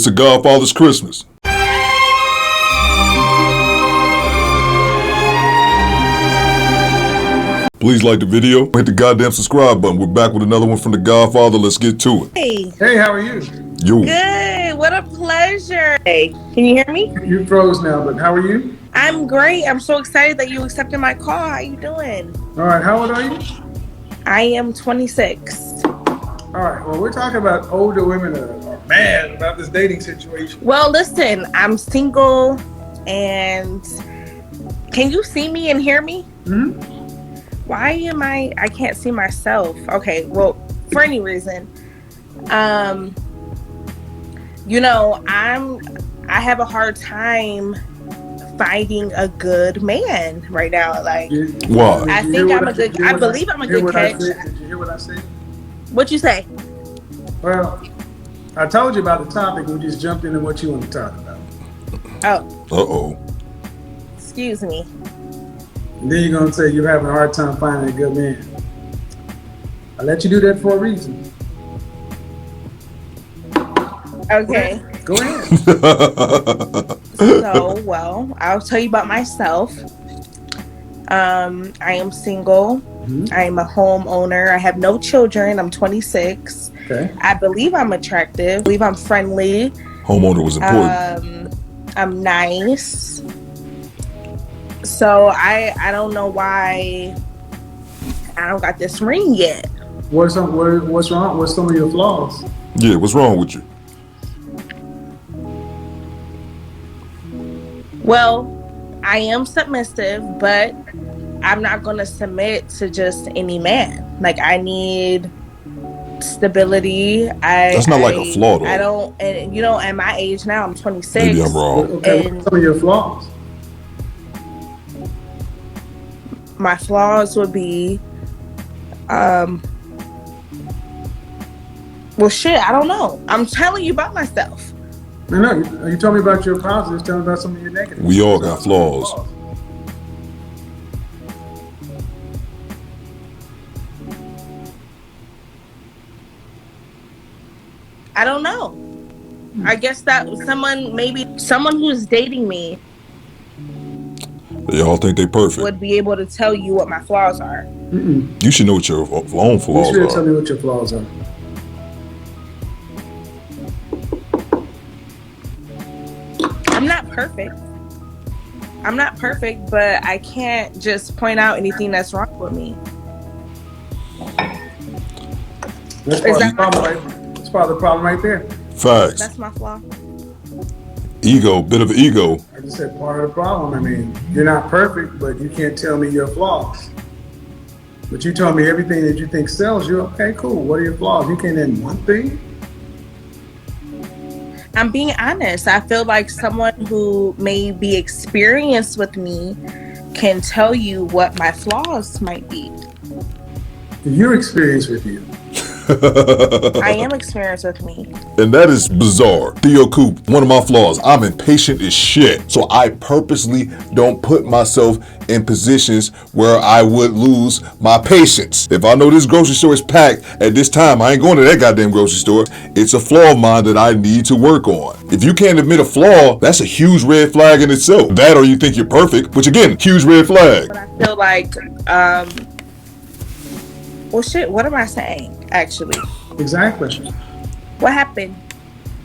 It's a Godfather's Christmas. Please like the video, hit the goddamn subscribe button. We're back with another one from the Godfather. Let's get to it. Hey. Hey, how are you? Yo. Good. What a pleasure. Hey, can you hear me? You froze now, but how are you? I'm great. I'm so excited that you accepted my call. How you doing? All right, how old are you? I am 26. All right, well, we're talking about older women are mad about this dating situation. Well, listen, I'm single, and can you see me and hear me? Mm-hmm. Why am I can't see myself? Okay, well, for any reason. You know, I have a hard time finding a good man right now. Like, why? I think I'm a good, I believe I'm a good catch. Did you hear what I said? What'd you say? Well, I told you about the topic. We just jumped into what you want to talk about. Oh. Uh-oh. Excuse me. And then you're going to say you're having a hard time finding a good man. I let you do that for a reason. Okay. Go ahead. So, well, I'll tell you about myself. I am single. Mm-hmm. I am a homeowner. I have no children. I'm 26. Okay. I believe I'm attractive. I believe I'm friendly. Homeowner was important. I'm nice. So I don't know why I don't got this ring yet. What's wrong? What's some of your flaws? Yeah, what's wrong with you? Well, I am submissive, but I'm not going to submit to just any man. Like, I need stability. That's not like a flaw, though. I don't, and you know, at my age now, I'm 26. Maybe I'm wrong. Okay, what's some of your flaws? My flaws would be, well, shit, I don't know. I'm telling you about myself. No, you told me about your positives. Tell me about some of your negatives. We all got flaws. I don't know. I guess that someone who's dating me. They all think they perfect. Would be able to tell you what my flaws are. Mm-mm. You should know what your own flaws are. You should tell me what your flaws are. I'm not perfect, but I can't just point out anything that's wrong with me. That's part of the problem right there. Facts. That's my flaw. Ego, bit of ego. I just said part of the problem. I mean, you're not perfect, but you can't tell me your flaws. But you told me everything that you think sells you. Okay, cool. What are your flaws? You can't name one thing? I'm being honest. I feel like someone who may be experienced with me can tell you what my flaws might be. You're experienced with you. I am experienced with me. And that is bizarre. Theo Coop, one of my flaws, I'm impatient as shit. So I purposely don't put myself in positions where I would lose my patience. If I know this grocery store is packed at this time, I ain't going to that goddamn grocery store. It's a flaw of mine that I need to work on. If you can't admit a flaw, that's a huge red flag in itself. That or you think you're perfect, which again, huge red flag. But I feel like, well, shit, what am I saying, actually? Exactly. What happened?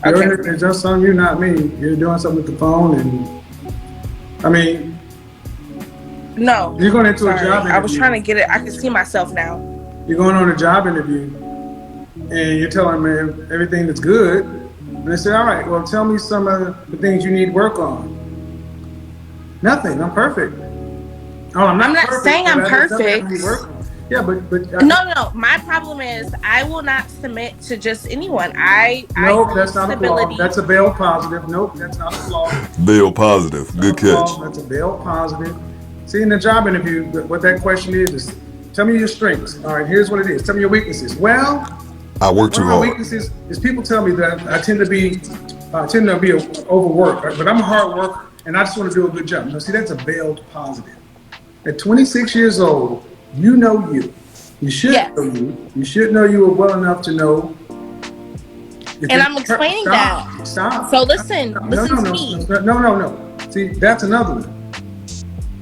Okay. It's just on you, not me. You're doing something with the phone, and I mean, no. You're going into a job interview. I was trying to get it. I can see myself now. You're going on a job interview, and you're telling me everything that's good. And they say, all right, well, tell me some of the things you need work on. Nothing. I'm perfect. Oh, I'm not perfect, saying I'm perfect. Yeah, but no. My problem is I will not submit to just anyone. Nope, that's not a flaw. That's a bail positive. Nope, that's not a flaw. Bail positive. Good catch. That's a bail positive. See, in the job interview, what that question is tell me your strengths. All right, here's what it is. Tell me your weaknesses. Well, I work too hard. My weaknesses is people tell me that I tend to be overworked, right? But I'm a hard worker, and I just want to do a good job. Now, see, that's a bailed positive. At 26 years old, you know you. You should know you. You should know you well enough to know And I'm explaining that. Stop. So listen to me. No. See, that's another one.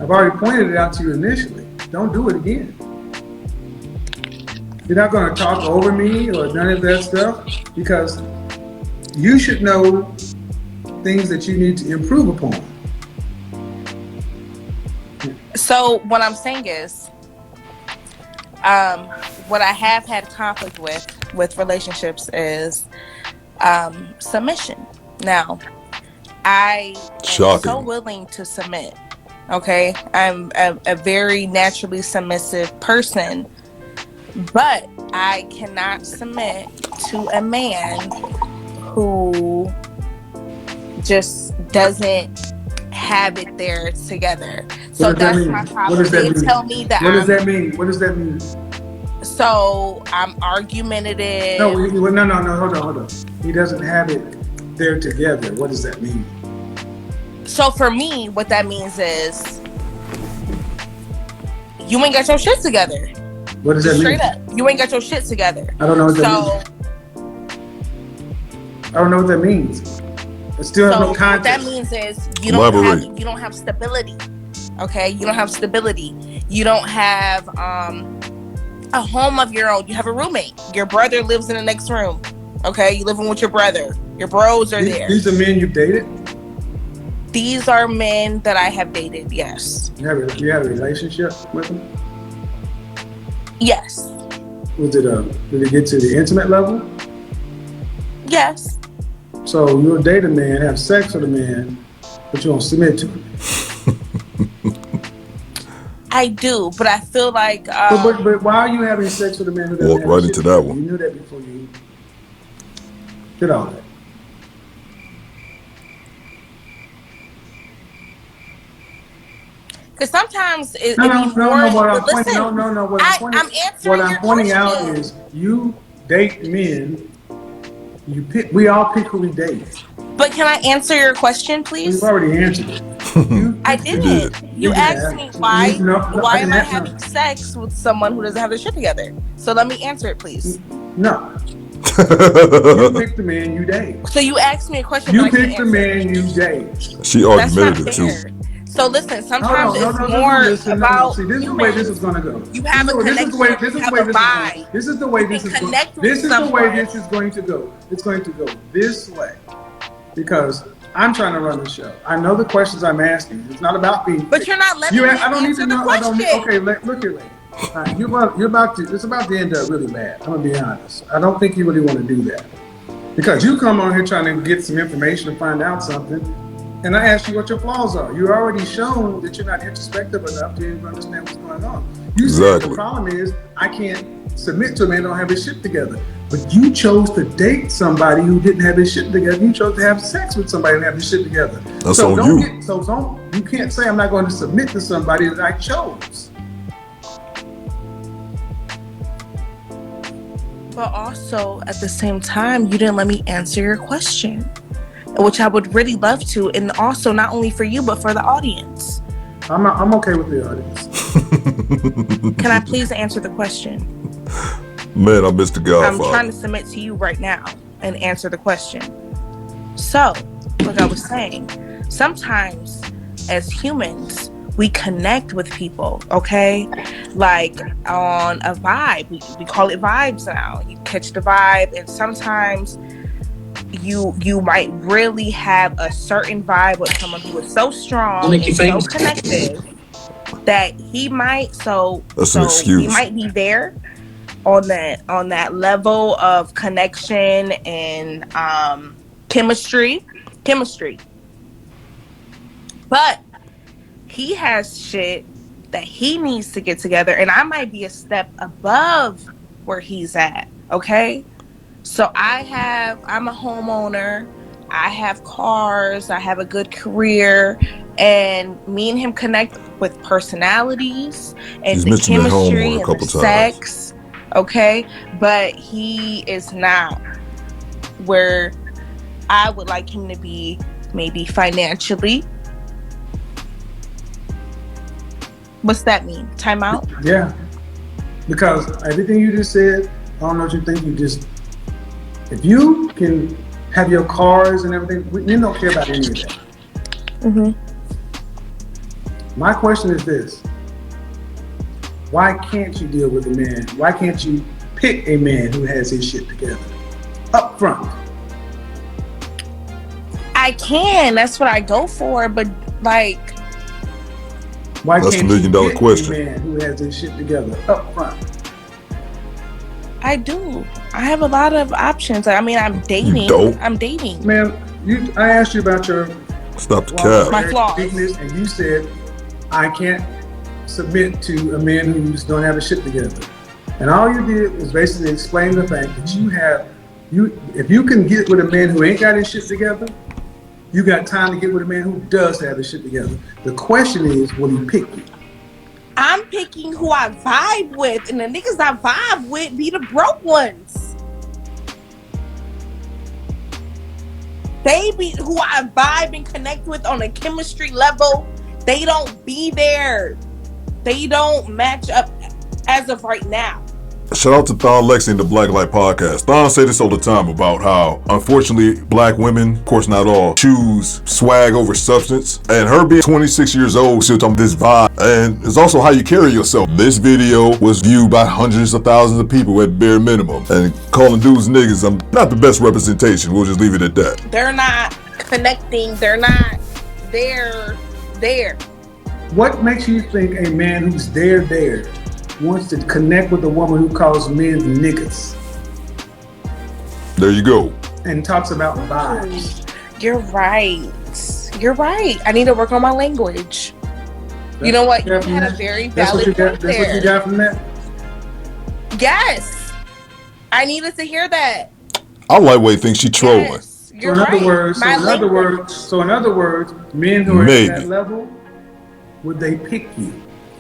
I've already pointed it out to you initially. Don't do it again. You're not going to talk over me or none of that stuff, because you should know things that you need to improve upon. So what I'm saying is, what I have had conflict with relationships is submission. Now, I am so willing to submit. Okay, I'm a very naturally submissive person, but I cannot submit to a man who just doesn't have it there together. So that's my problem. They tell me that. What does that mean? What does that mean? So I'm argumentative. No, hold on. He doesn't have it there together. What does that mean? So for me, what that means is you ain't got your shit together. What does that mean? Straight up, you ain't got your shit together. I don't know what that means. I don't know what that means. I still have no context. What that means is you don't have stability. Okay, you don't have stability. You don't have a home of your own. You have a roommate. Your brother lives in the next room. Okay, you living with your brother. Your bros are there. These are men you've dated? These are men that I have dated, yes. You had a relationship with them? Yes. Did it get to the intimate level? Yes. So you'll date a man, have sex with a man, but you won't submit to him. I do, but I feel like but why are you having sex with a man who doesn't walk right into that one? You knew that before you did all that. Because sometimes I'm pointing out is you date men. We all pick who we date. But can I answer your question, please? You've already answered it. I didn't. You asked me why am I having sex with someone who doesn't have their shit together? So let me answer it, please. No. You pick the man you date. So you asked me a question. You pick the man you date. She argumentative too. So listen, sometimes it's more about. See, this is the way this is gonna go. You have a connection. This is the way this is going to go. This is the way this is going to go. It's going to go this way because I'm trying to run the show. I know the questions I'm asking. It's not about being. But you're not letting me answer the question. Okay, look here, lady. You're about to. It's about to end up really bad. I'm gonna be honest. I don't think you really want to do that because you come on here trying to get some information to find out something. And I asked you what your flaws are. You're already shown that you're not introspective enough to even understand what's going on. You said the problem is I can't submit to a man who don't have his shit together. But you chose to date somebody who didn't have his shit together. You chose to have sex with somebody who didn't have his shit together. That's on you. You can't say I'm not going to submit to somebody that I chose. But also at the same time, you didn't let me answer your question, which I would really love to, and also not only for you but for the audience. I'm okay with the audience. Can I please answer the question? Man, I missed the Godfather. I'm trying to submit to you right now and answer the question. So, like I was saying, sometimes as humans we connect with people, okay? Like on a vibe. We call it vibes now. You catch the vibe, and sometimes you might really have a certain vibe with someone who is so strong and so connected that he might he might be there on that level of connection and chemistry, but he has shit that he needs to get together, and I might be a step above where he's at, okay? So I'm a homeowner, I have cars, I have a good career, and me and him connect with personalities and the chemistry and the sex, okay? But he is not where I would like him to be, maybe financially. What's that mean? Time out? Yeah. Because everything you just said, I don't know what you think, you just If you can have your cars and everything, men don't care about any of that. Mm-hmm. My question is this. Why can't you deal with a man? Why can't you pick a man who has his shit together up front? I can. That's what I go for. But like, why that's can't the $1 million you question. pick a man who has his shit together up front? I do. I have a lot of options. I mean, I'm dating. You don't? I'm dating. Man, I asked you about your Stop the cap. My flaws. weakness, and you said I can't submit to a man who don't have his shit together. And all you did was basically explain the fact that if you can get with a man who ain't got his shit together, you got time to get with a man who does have his shit together. The question is, will he pick you? I'm picking who I vibe with, and the niggas I vibe with be the broke ones. They be who I vibe and connect with on a chemistry level. They don't be there. They don't match up as of right now. Shout out to Thon Lexi and the Black Light Podcast. Thon say this all the time about how, unfortunately, black women, of course not all, choose swag over substance. And her being 26 years old, she'll talk this vibe. And it's also how you carry yourself. This video was viewed by hundreds of thousands of people at bare minimum. And calling dudes niggas, I'm not the best representation. We'll just leave it at that. They're not connecting. They're not there. What makes you think a man who's there wants to connect with a woman who calls men niggas? There you go. And talks about vibes. You're right. I need to work on my language. You know what? You had a very valid point there. That's what you got from that? Yes. I needed to hear that. I lightweight think she trolling. Yes. You're right. So in other words, men who are at that level, would they pick you?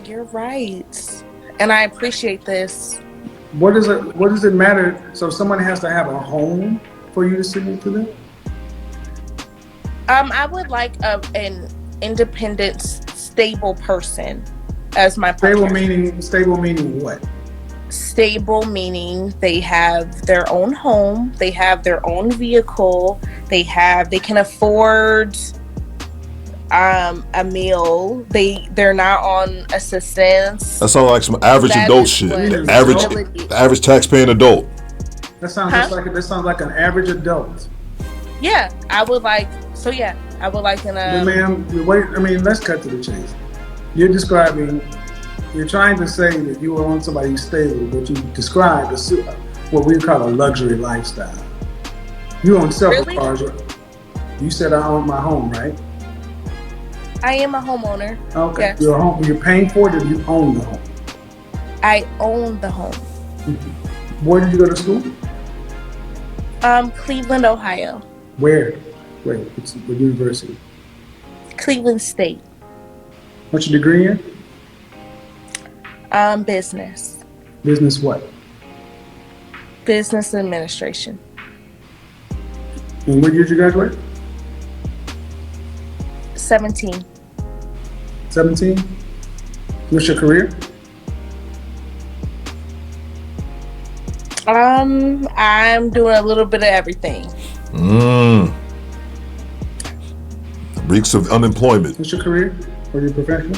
You're right. And I appreciate this. What does it matter? So someone has to have a home for you to submit to them? I would like an independent, stable person as my partner. Stable meaning what? Stable meaning they have their own home, they have their own vehicle, they can afford a meal. They're not on assistance. That sounds like some average adult shit. The average tax-paying adult. That sounds like an average adult. Yeah, I would like an. Ma'am, wait. I mean, let's cut to the chase. You're trying to say that you want somebody who's stable, but you describe what we call a luxury lifestyle. You own several cars. You said I own my home, right? I am a homeowner. Okay. Yes. You're paying for it, or you own the home? I own the home. Mm-hmm. Where did you go to school? Cleveland, Ohio. Where? What university? Cleveland State. What's your degree in? Business. Business what? Business administration. And what year did you graduate? 17. 17? What's your career? I'm doing a little bit of everything. Reeks of unemployment. What's your career? Or your profession?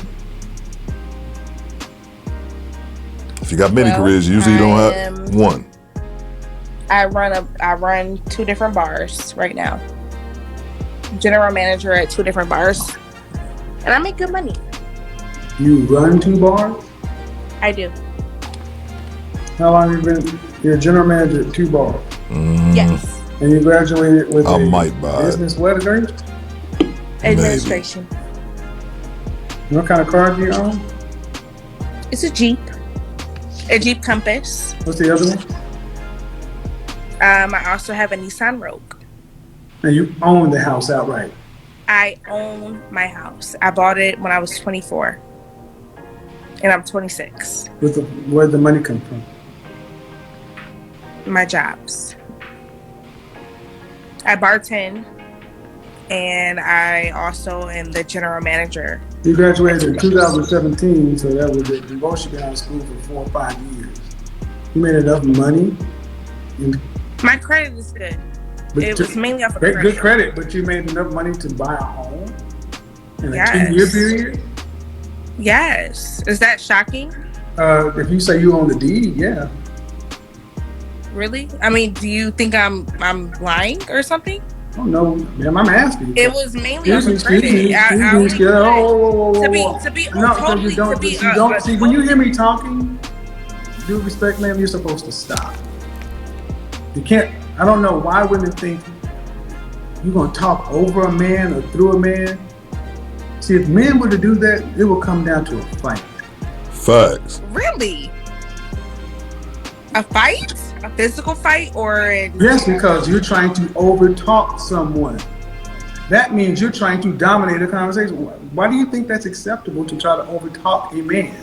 If you got many careers, usually you don't have one. I run 2 different bars right now. General manager at 2 different bars, and I make good money. You run 2 bars? I do. How long have you been? You're a general manager at 2 bars. Yes. And you graduated with business what degree? Administration. Maybe. What kind of car do you own? It's a Jeep Compass. What's the other one? I also have a Nissan Rogue. And you own the house outright? I own my house. I bought it when I was 24. And I'm 26. Where'd the money come from? My jobs. I bartend, and I also am the general manager. You graduated in 2017, so that was it. You both should be out of school for 4 or 5 years. You made enough money My credit is good. But It was mainly off of good credit. credit, but you made enough money to buy a home in a Yes. 2-year period? Yes. Is that shocking? If you say you own the deed, yeah. Really? I mean, do you think I'm lying or something? Oh no, ma'am, I'm asking. It was mainly off of Excuse credit. me. I only To be no, totally you don't. to be You don't see when you hear me talking. Due respect, ma'am, you're supposed to stop. You can't. I don't know why women think you're gonna talk over a man or through a man. See, if men were to do that, it will come down to a fight. Facts. Really? A fight? A physical fight or Yes, because you're trying to overtalk someone. That means you're trying to dominate a conversation. Why do you think that's acceptable to try to overtalk a man?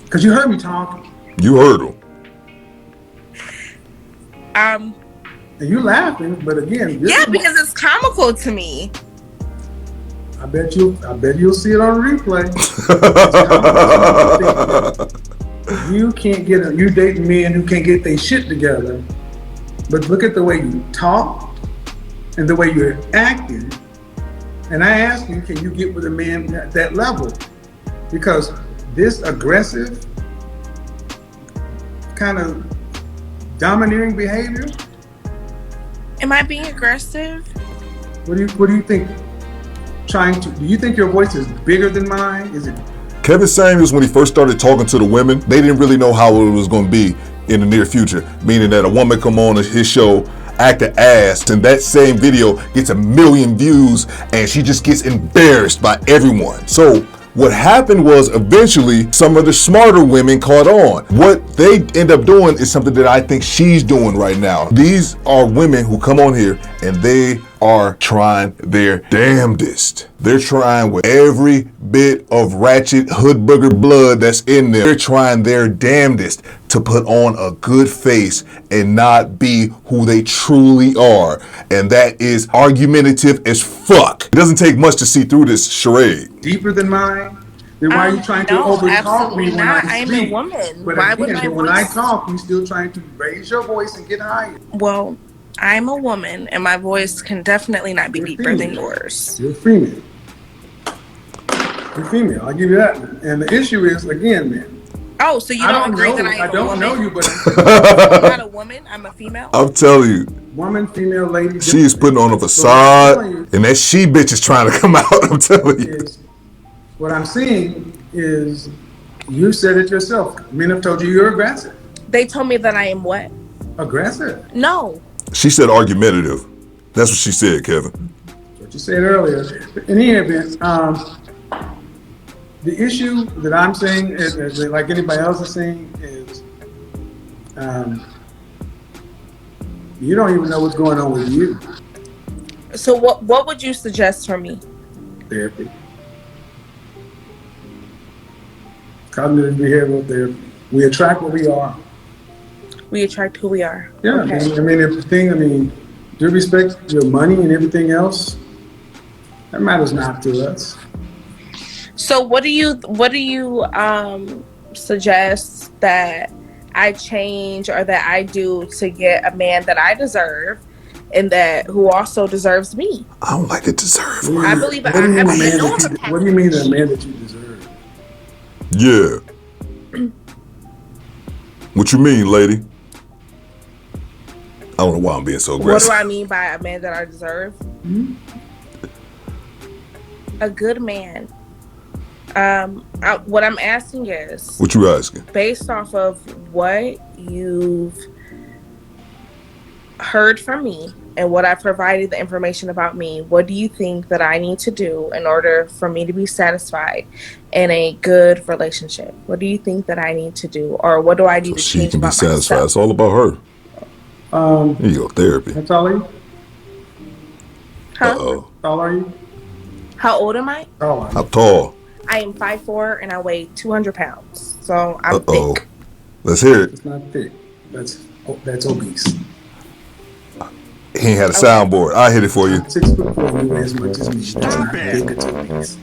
Because you heard me talking. You heard him. And you're laughing, but again, yeah, because it's comical to me. I bet you'll see it on replay. You can't get you dating men who can't get their shit together. But look at the way you talk and the way you're acting. And I ask you, can you get with a man at that level? Because this aggressive kind of domineering behavior. Am I being aggressive? What do you think? Do you think your voice is bigger than mine? Is it? Kevin Samuels, when he first started talking to the women, they didn't really know how it was going to be in the near future. Meaning that a woman come on his show, act an ass, and that same video gets 1 million views, and she just gets embarrassed by everyone. So what happened was eventually some of the smarter women caught on. What they end up doing is something that I think she's doing right now. These are women who come on here and they are trying their damnedest. They're trying with every bit of ratchet hood booger blood that's in them. They're trying their damnedest to put on a good face and not be who they truly are. And that is argumentative as fuck. It doesn't take much to see through this charade. Deeper than mine? Then why are you trying to overtalk me when I speak? I'm a woman. But why again, would my when voice... I talk, you're still trying to raise your voice and get higher. Well, I'm a woman, and my voice can definitely not be deeper than yours. You're female. You're female. I'll give you that one. And the issue is, again, man. Oh, so you don't agree that I am a woman? I don't know you, but I'm not a woman. I'm a female. I'm telling you. Woman, female, lady. She is putting on a facade, and that she bitch is trying to come out. I'm telling you. What I'm seeing is, you said it yourself. Men have told you you're aggressive. They told me that I am what? Aggressive. No. She said argumentative. That's what she said, Kevin. What you said earlier. In any event, the issue that I'm saying, is like anybody else is saying, is you don't even know what's going on with you. So what would you suggest for me? Therapy. Cognitive behavioral therapy. We attract what we are. We attract who we are. Yeah, okay. Due respect your money and everything else, that matters not to us. So what do you suggest that I change or that I do to get a man that I deserve and that who also deserves me? I don't like to deserve. I believe What do you mean a man that you deserve? Yeah. What you mean, lady? I don't know why I'm being so aggressive. What do I mean by a man that I deserve? Mm-hmm. A good man. What I'm asking is... What you asking? Based off of what you've heard from me and what I've provided the information about me, what do you think that I need to do in order for me to be satisfied in a good relationship? What do you think that I need to do? Or what do I need to she change can be about satisfied. myself? It's all about her. Here you go, therapy. How tall are you? Huh? Uh-oh. How tall are you? How old am I? How tall? I am 5'4" and I weigh 200 pounds. So I'm thick. Let's hear it. It's not thick. That's obese. He ain't had a soundboard. I hit it for you. 6'4", you weigh as much as me. That's not thick. It's obese.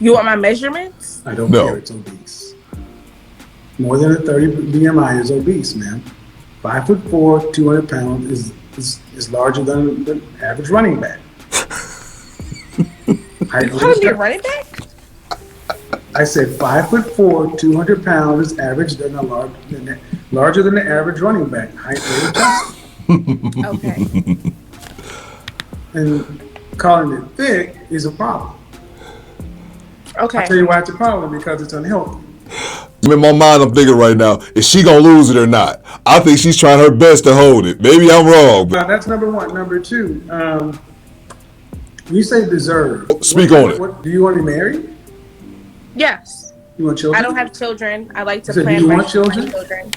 You want my measurements? I don't care. It's obese. more than a 30 BMI is obese, man. 5'4", 200 pounds is larger than the average running back. You want to be a running back? I said 5'4", 200 pounds is larger than the average running back. Height, weight, adjusted. Okay. And calling it thick is a problem. Okay. I'll tell you why it's a problem, because it's unhealthy. In my mind, I'm thinking right now, is she gonna lose it or not? I think she's trying her best to hold it. Maybe I'm wrong. But That's number one. Number two, you say deserve. Speak on it. Do you want to be married? Yes. You want children? I don't have children. I like to So plan do you my want children?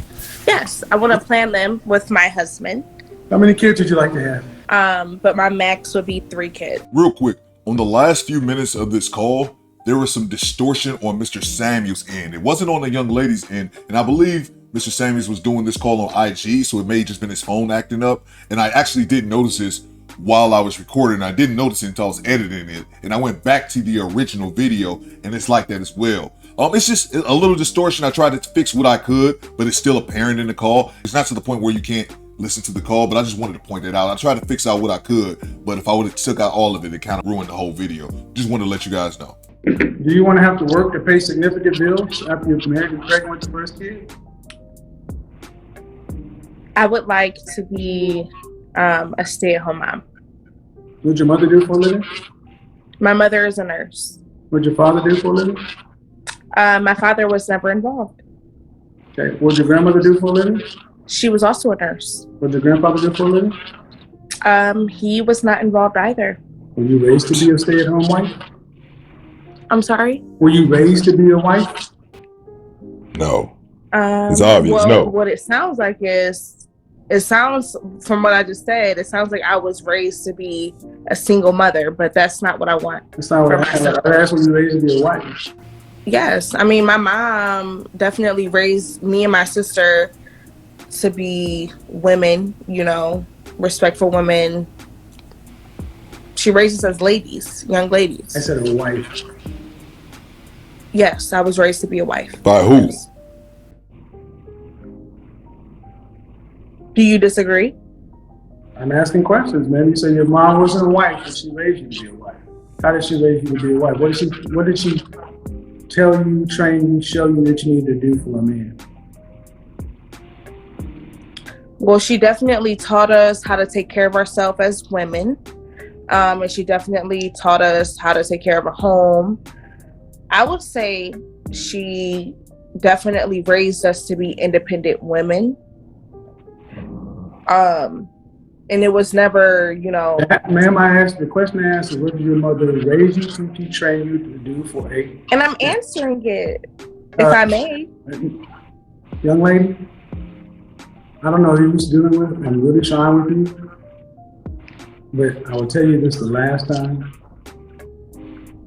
Yes, I want to plan them with my husband. How many kids would you like to have? But my max would be 3 kids. real quick, on the last few minutes of this call, there was some distortion on Mr. Samuel's end. It wasn't on the young lady's end, and I believe Mr. Samuels was doing this call on IG, so it may have just been his phone acting up. And I actually didn't notice this while I was recording. I didn't notice it until I was editing it, and I went back to the original video, and it's like that as well. It's just a little distortion. I tried to fix what I could, but it's still apparent in the call. It's not to the point where you can't listen to the call, but I just wanted to point that out. I tried to fix out what I could, but if I would have took out all of it, it kind of ruined the whole video. Just wanted to let you guys know. Do you want to have to work to pay significant bills after you're married and pregnant with the first kid? I would like to be a stay-at-home mom. What'd your mother do for a living? My mother is a nurse. What'd your father do for a living? My father was never involved. Okay. What'd your grandmother do for a living? She was also a nurse. What'd your grandfather do for a living? He was not involved either. Were you raised to be a stay-at-home wife? I'm sorry? Were you raised to be a wife? No. It's obvious, no. What it sounds like is, it sounds, from what I just said, it sounds like I was raised to be a single mother, but that's not what I want. That's not what I asked. Were you raised to be a wife? Yes. I mean, my mom definitely raised me and my sister to be women, respectful women. She raised us as ladies, young ladies. I said a wife. Yes, I was raised to be a wife. By who? Yes. Do you disagree? I'm asking questions, man. You say your mom wasn't a wife, but she raised you to be a wife. How did she raise you to be a wife? What did she tell you, train you, show you that you need to do for a man? Well, she definitely taught us how to take care of ourselves as women. And she definitely taught us how to take care of a home. I would say she definitely raised us to be independent women. And it was never, Ma'am, I asked the question I asked is, what did your mother raise you to train you to do for a... And I'm answering it, if I may. Young lady, I don't know who you're dealing with. I'm really trying with you. But I will tell you this the last time.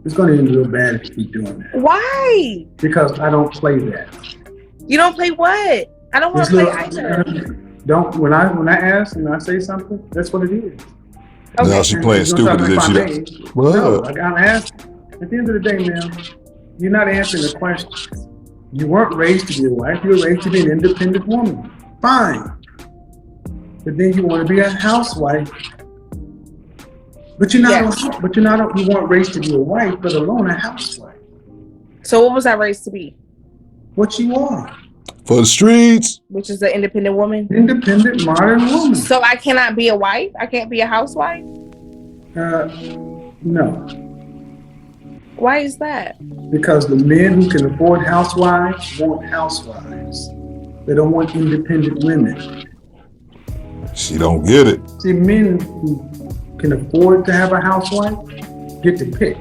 It's going to end real bad if you keep doing that. Why? Because I don't play that. You don't play what? I don't want to play either. When I ask and I say something, that's what it is. Okay. Now she playing stupid as if she does. No, I'm asking. At the end of the day, man, you're not answering the question. You weren't raised to be a wife. You were raised to be an independent woman. Fine. But then you want to be a housewife. But you're not. Yes. But you're not. You weren't raised to be a wife, but alone a housewife. So what was I raised to be? What you are. For the streets. Which is an independent woman. Independent modern woman. So I cannot be a wife? I can't be a housewife? No. Why is that? Because the men who can afford housewives want housewives. They don't want independent women. She don't get it. See, men who can afford to have a housewife get to pick.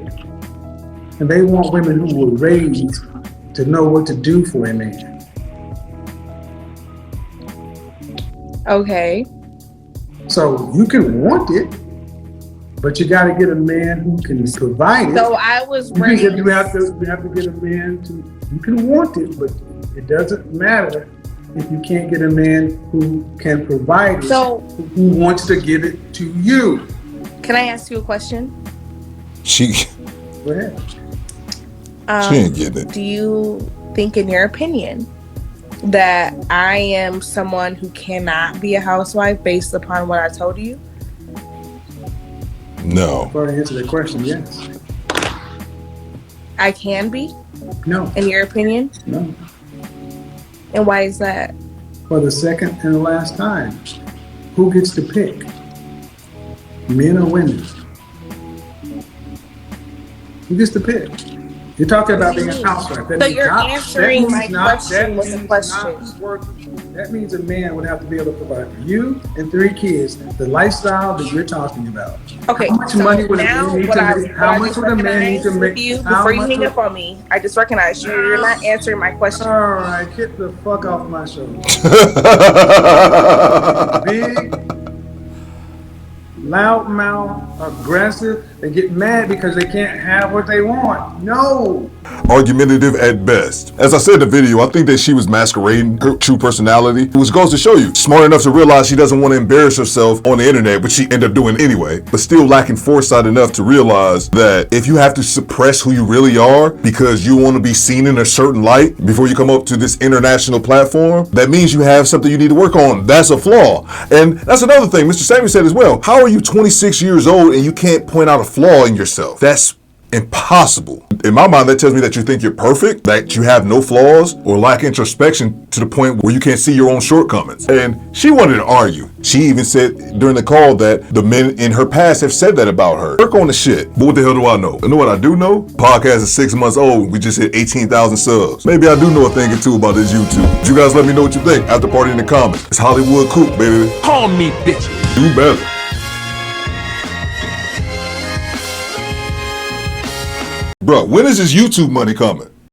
And they want women who were raised to know what to do for a man. Okay. So you can want it, but you got to get a man who can provide it. So I was raised. You have to get a man you can want it, but it doesn't matter if you can't get a man who can provide it, who wants to give it to you. Can I ask you a question? Go ahead. She ain't getting it. Do you think, in your opinion, that I am someone who cannot be a housewife based upon what I told you? No. For to answer the question, yes. I can be, No. in your opinion? No. And why is that? For the second and the last time, who gets to pick? Men or women? Who gets to pick? You're talking about being a housewife. So you're answering my question with a question. That means a man would have to be able to provide for you and 3 kids the lifestyle that you're talking about. Okay, how much so money would now a man need what to I make? How much would a man need to make? you before you hang up on me? I just recognized you. You're not answering my question. All right, get the fuck off my show. Big, loudmouth, aggressive, and get mad because they can't have what they want. No. Argumentative at best. As I said in the video, I think that she was masquerading her true personality, which goes to show you, smart enough to realize she doesn't want to embarrass herself on the internet, which she ended up doing anyway, but still lacking foresight enough to realize that if you have to suppress who you really are because you want to be seen in a certain light before you come up to this international platform, that means you have something you need to work on. That's a flaw. And that's another thing Mr. Samuel said as well. How are you 26 years old and you can't point out a flaw in yourself? That's impossible. In my mind, that tells me that you think you're perfect, that you have no flaws, or lack introspection to the point where you can't see your own shortcomings. And she wanted to argue. She even said during the call that the men in her past have said that about her. Work on the shit. But what the hell do I know? I know what I do know? Podcast is 6 months old. We just hit 18,000 subs. Maybe I do know a thing or two about this YouTube. But you guys let me know what you think after party in the comments. It's Hollywood Coop, baby. Call me bitch. Do better. Bro, when is this YouTube money coming?